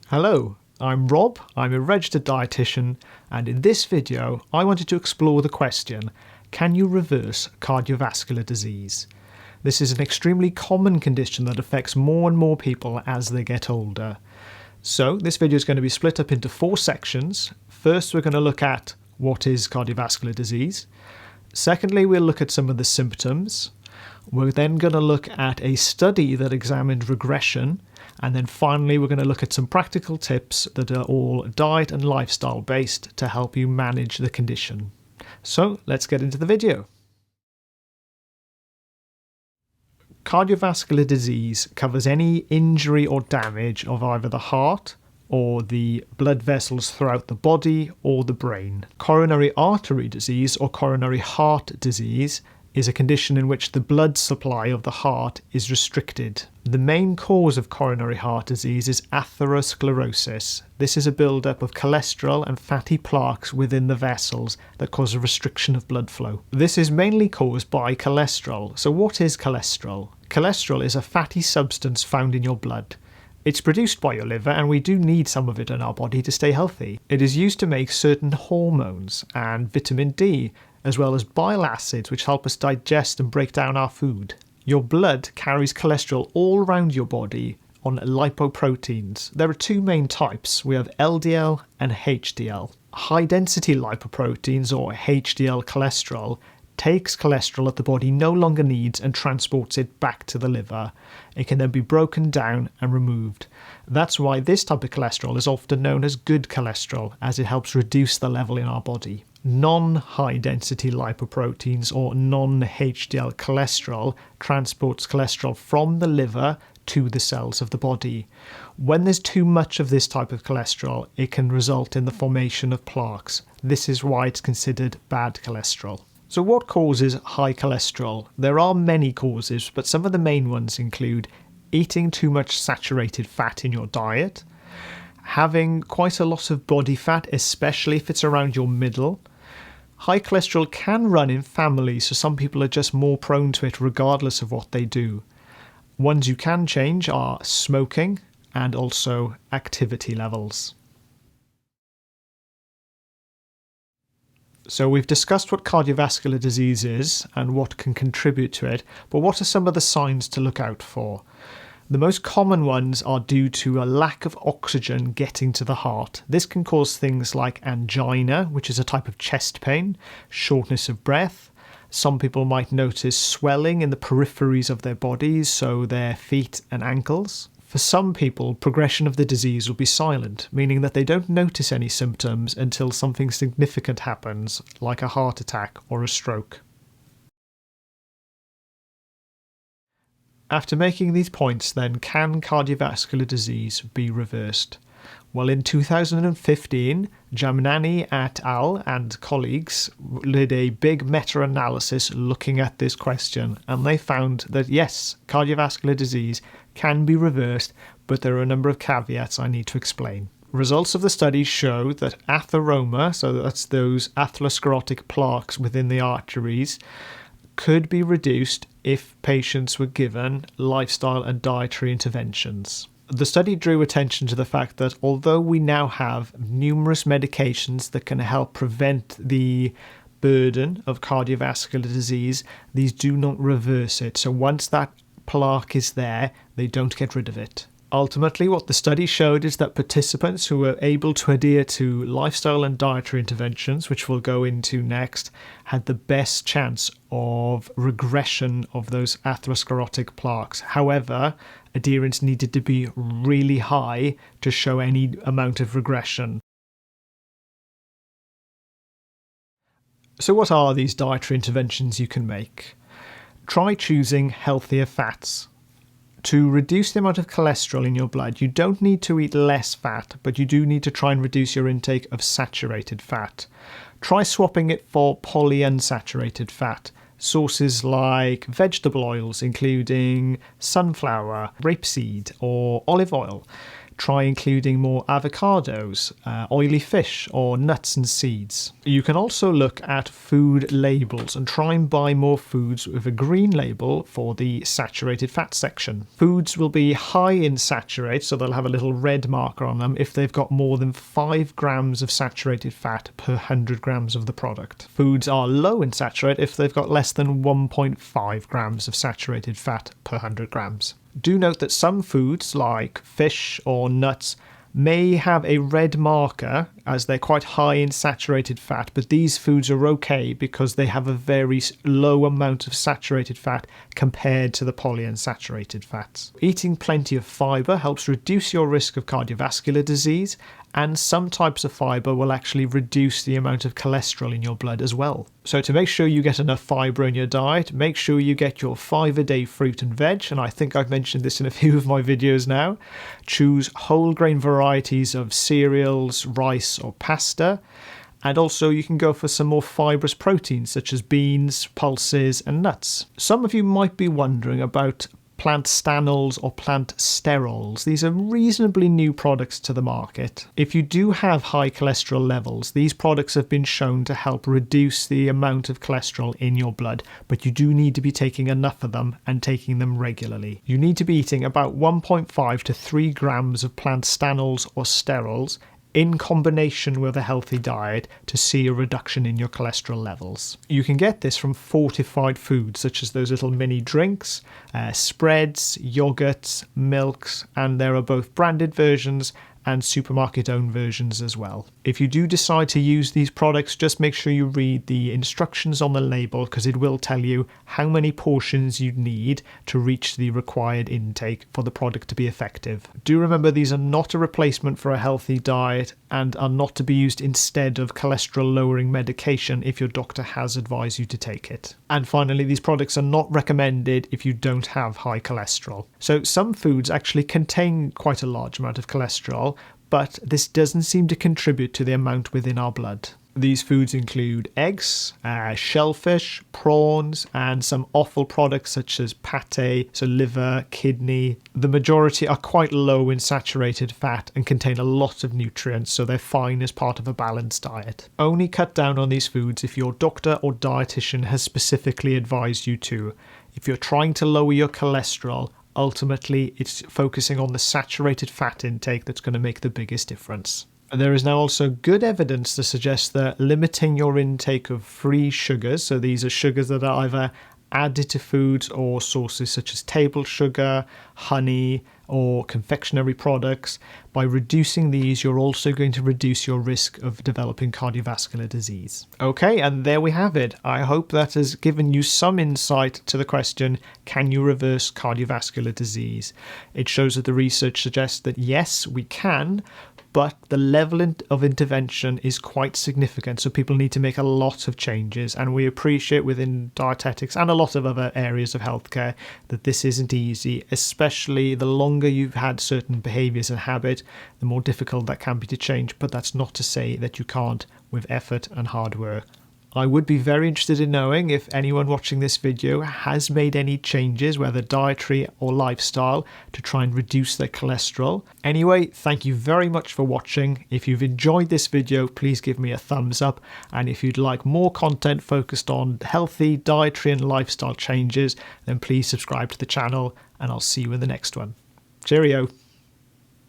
Hello, I'm Rob, I'm a registered dietitian, and in this video I wanted to explore the question, can you reverse cardiovascular disease? This is an extremely common condition that affects more and more people as they get older. So this video is going to be split up into 4 sections. First, we're going to look at what is cardiovascular disease. Secondly, we'll look at some of the symptoms. We're then going to look at a study that examined regression. And then finally, we're going to look at some practical tips that are all diet and lifestyle based to help you manage the condition. So let's get into the video. Cardiovascular disease covers any injury or damage of either the heart or the blood vessels throughout the body or the brain. Coronary artery disease or coronary heart disease is a condition in which the blood supply of the heart is restricted. The main cause of coronary heart disease is atherosclerosis. This is a build-up of cholesterol and fatty plaques within the vessels that cause a restriction of blood flow. This is mainly caused by cholesterol. So what is cholesterol? Cholesterol is a fatty substance found in your blood. It's produced by your liver, and we do need some of it in our body to stay healthy. It is used to make certain hormones and vitamin D, as well as bile acids, which help us digest and break down our food. Your blood carries cholesterol all around your body on lipoproteins. There are 2 main types. We have LDL and HDL. High-density lipoproteins, or HDL cholesterol, takes cholesterol that the body no longer needs and transports it back to the liver. It can then be broken down and removed. That's why this type of cholesterol is often known as good cholesterol, as it helps reduce the level in our body. Non-high-density lipoproteins, or non-HDL cholesterol, transports cholesterol from the liver to the cells of the body. When there's too much of this type of cholesterol, it can result in the formation of plaques. This is why it's considered bad cholesterol. So what causes high cholesterol? There are many causes, but some of the main ones include eating too much saturated fat in your diet, having quite a lot of body fat, especially if it's around your middle. High cholesterol can run in families, so some people are just more prone to it regardless of what they do. Ones you can change are smoking and also activity levels. So we've discussed what cardiovascular disease is and what can contribute to it, but what are some of the signs to look out for? The most common ones are due to a lack of oxygen getting to the heart. This can cause things like angina, which is a type of chest pain, shortness of breath. Some people might notice swelling in the peripheries of their bodies, so their feet and ankles. For some people, progression of the disease will be silent, meaning that they don't notice any symptoms until something significant happens, like a heart attack or a stroke. After making these points, then, can cardiovascular disease be reversed? Well, in 2015, Jamnani et al. And colleagues did a big meta-analysis looking at this question, and they found that yes, cardiovascular disease can be reversed, but there are a number of caveats I need to explain. Results of the study show that atheroma, so that's those atherosclerotic plaques within the arteries, could be reduced if patients were given lifestyle and dietary interventions. The study drew attention to the fact that although we now have numerous medications that can help prevent the burden of cardiovascular disease, these do not reverse it. So once that plaque is there, they don't get rid of it. Ultimately, what the study showed is that participants who were able to adhere to lifestyle and dietary interventions, which we'll go into next, had the best chance of regression of those atherosclerotic plaques. However, adherence needed to be really high to show any amount of regression. So what are these dietary interventions you can make? Try choosing healthier fats. To reduce the amount of cholesterol in your blood, you don't need to eat less fat, but you do need to try and reduce your intake of saturated fat. Try swapping it for polyunsaturated fat. Sources like vegetable oils, including sunflower, rapeseed, or olive oil. try including more avocados, oily fish, or nuts and seeds. You can also look at food labels and try and buy more foods with a green label for the saturated fat section. Foods will be high in saturate, so they'll have a little red marker on them if they've got more than 5 grams of saturated fat per 100 grams of the product. Foods are low in saturate if they've got less than 1.5 grams of saturated fat per 100 grams. Do note that some foods like fish or nuts may have a red marker as they're quite high in saturated fat, but these foods are okay because they have a very low amount of saturated fat compared to the polyunsaturated fats. Eating plenty of fibre helps reduce your risk of cardiovascular disease, and some types of fibre will actually reduce the amount of cholesterol in your blood as well. So to make sure you get enough fibre in your diet, make sure you get your 5-a-day fruit and veg, and I think I've mentioned this in a few of my videos now. Choose whole grain varieties of cereals, rice or pasta, and also you can go for some more fibrous proteins such as beans, pulses and nuts. Some of you might be wondering about plant stanols or plant sterols. These are reasonably new products to the market. If you do have high cholesterol levels, these products have been shown to help reduce the amount of cholesterol in your blood, but you do need to be taking enough of them and taking them regularly. You need to be eating about 1.5 to 3 grams of plant stanols or sterols in combination with a healthy diet to see a reduction in your cholesterol levels. You can get this from fortified foods such as those little mini drinks, spreads, yogurts, milks, and there are both branded versions and supermarket-owned versions as well. If you do decide to use these products, just make sure you read the instructions on the label because it will tell you how many portions you need to reach the required intake for the product to be effective. Do remember these are not a replacement for a healthy diet and are not to be used instead of cholesterol-lowering medication if your doctor has advised you to take it. And finally, these products are not recommended if you don't have high cholesterol. So some foods actually contain quite a large amount of cholesterol, but this doesn't seem to contribute to the amount within our blood. These foods include eggs, shellfish, prawns, and some offal products such as pate, so liver, kidney. The majority are quite low in saturated fat and contain a lot of nutrients, so they're fine as part of a balanced diet. Only cut down on these foods if your doctor or dietitian has specifically advised you to. If you're trying to lower your cholesterol, ultimately it's focusing on the saturated fat intake that's going to make the biggest difference. There is now also good evidence to suggest that limiting your intake of free sugars, so these are sugars that are either added to foods or sources such as table sugar, honey, or confectionery products. By reducing these, you're also going to reduce your risk of developing cardiovascular disease. Okay, and there we have it. I hope that has given you some insight to the question, can you reverse cardiovascular disease? It shows that the research suggests that yes, we can, but the level of intervention is quite significant, so people need to make a lot of changes, and we appreciate within dietetics and a lot of other areas of healthcare that this isn't easy, especially the longer you've had certain behaviours and habits, the more difficult that can be to change, but that's not to say that you can't with effort and hard work. I would be very interested in knowing if anyone watching this video has made any changes, whether dietary or lifestyle, to try and reduce their cholesterol. Anyway, thank you very much for watching. If you've enjoyed this video, please give me a thumbs up. And if you'd like more content focused on healthy dietary and lifestyle changes, then please subscribe to the channel, and I'll see you in the next one. Cheerio.